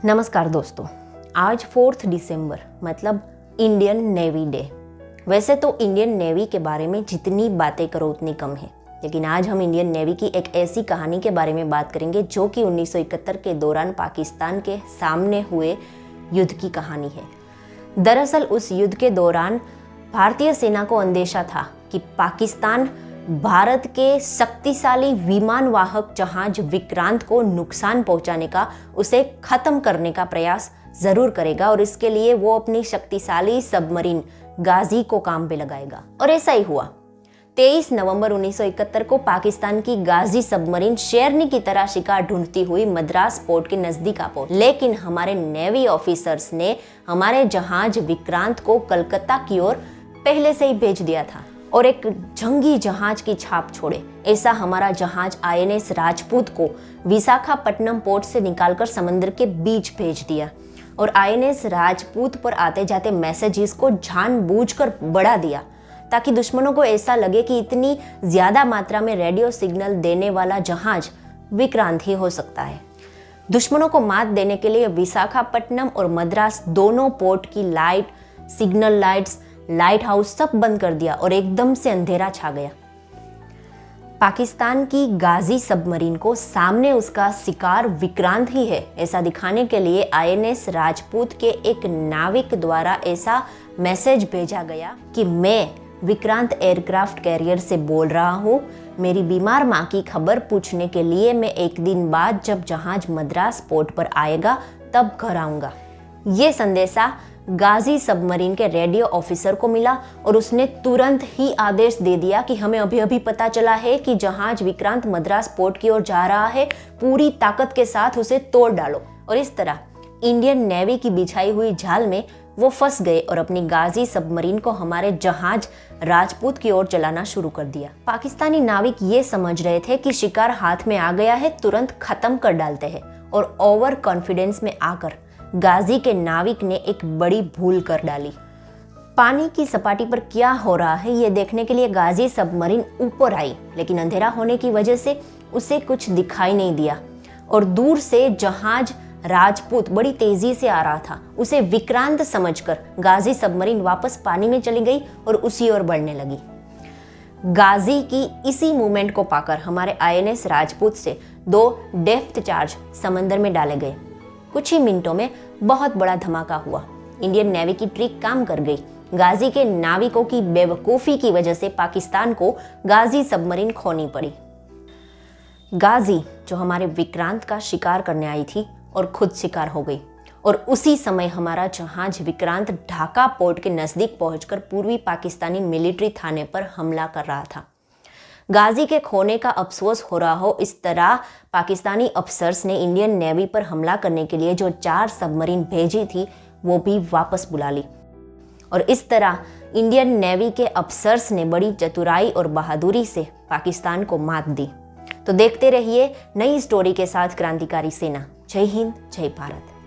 नमस्कार दोस्तों, आज 4 दिसंबर मतलब इंडियन नेवी डे। वैसे तो इंडियन नेवी के बारे में जितनी बातें करो उतनी कम है, लेकिन आज हम इंडियन नेवी की एक ऐसी कहानी के बारे में बात करेंगे जो कि 1971 के दौरान पाकिस्तान के सामने हुए युद्ध की कहानी है। दरअसल उस युद्ध के दौरान भारतीय सेना को अंदेशा था कि पाकिस्तान भारत के शक्तिशाली विमान वाहक जहाज विक्रांत को नुकसान पहुंचाने का, उसे खत्म करने का प्रयास जरूर करेगा और इसके लिए वो अपनी शक्तिशाली सबमरीन गाजी को काम पे लगाएगा। और ऐसा ही हुआ। 23 नवंबर 1971 को पाकिस्तान की गाजी सबमरीन शेरनी की तरह शिकार ढूंढती हुई मद्रास पोर्ट के नजदीक आ पहुंची, लेकिन हमारे नेवी ऑफिसर्स ने हमारे जहाज विक्रांत को कलकत्ता की ओर पहले से ही भेज दिया था और एक जंगी जहाज की छाप छोड़े। ऐसा हमारा जहाज आईएनएस राजपूत को विशाखापट्टनम पोर्ट से निकालकर समंदर के बीच भेज दिया और आईएनएस राजपूत पर आते जाते मैसेजेस को जानबूझकर बढ़ा दिया ताकि दुश्मनों को ऐसा लगे कि इतनी ज्यादा मात्रा में रेडियो सिग्नल देने वाला जहाज विक्रांत ही हो सकता है। दुश्मनों को मात देने के लिए विशाखापट्टनम और मद्रास दोनों पोर्ट की light, signal lights, light house सब बंद कर दिया और एकदम से अंधेरा छा गया। पाकिस्तान की गाजी सबमरीन को सामने उसका शिकार विक्रांत ही है ऐसा दिखाने के लिए आईएनएस राजपूत के एक नाविक द्वारा ऐसा मैसेज भेजा गया कि मैं विक्रांत एयरक्राफ्ट कैरियर से बोल रहा हूँ, मेरी बीमार माँ की खबर पूछने के लिए मैं एक दिन बाद जब जहाज मद्रास पोर्ट पर आएगा तब घर आऊँगा। ये संदेशा गाजी सबमरीन के रेडियो ऑफिसर को मिला और उसने तुरंत ही आदेश दे दिया कि हमें अभी अभी पता चला है कि जहाज विक्रांत मद्रास पोर्ट की ओर जा रहा है, पूरी ताकत के साथ उसे तोड़ डालो। और इस तरह इंडियन नेवी की बिछाई हुई जाल में वो फंस गए और अपनी गाजी सबमरीन को हमारे जहाज राजपूत की ओर चलाना शुरू कर दिया। पाकिस्तानी नाविक ये समझ रहे थे कि शिकार हाथ में आ गया है, तुरंत खत्म कर डालते हैं, और ओवर कॉन्फिडेंस में आकर गाजी के नाविक ने एक बड़ी भूल कर डाली। पानी की सपाटी पर क्या हो रहा है ये देखने के लिए गाजी सबमरीन ऊपर आई, लेकिन अंधेरा होने की वजह से उसे कुछ दिखाई नहीं दिया और दूर से जहाज राजपूत बड़ी तेजी से आ रहा था। उसे विक्रांत समझकर गाजी सबमरीन वापस पानी में चली गई और उसी ओर बढ़ने लगी। गाजी की इसी मूवमेंट को पाकर हमारे आईएनएस राजपूत से 2 डेप्थ चार्ज समंदर में डाले गए। कुछ ही मिनटों में बहुत बड़ा धमाका हुआ। इंडियन नेवी की ट्रिक काम कर गई। गाजी के नाविकों की बेवकूफ़ी की वजह से पाकिस्तान को गाजी सबमरीन खोनी पड़ी। गाजी जो हमारे विक्रांत का शिकार करने आई थी और खुद शिकार हो गई, और उसी समय हमारा जहाज विक्रांत ढाका पोर्ट के नज़दीक पहुंचकर पूर्वी पाकिस्तानी मिलिट्री थाने पर हमला कर रहा था। गाजी के खोने का अफसोस हो रहा हो, इस तरह पाकिस्तानी अफसर्स ने इंडियन नेवी पर हमला करने के लिए जो 4 सबमरीन भेजी थी वो भी वापस बुला ली, और इस तरह इंडियन नेवी के अफसर्स ने बड़ी चतुराई और बहादुरी से पाकिस्तान को मात दी। तो देखते रहिए नई स्टोरी के साथ क्रांतिकारी सेना। जय हिंद, जय भारत।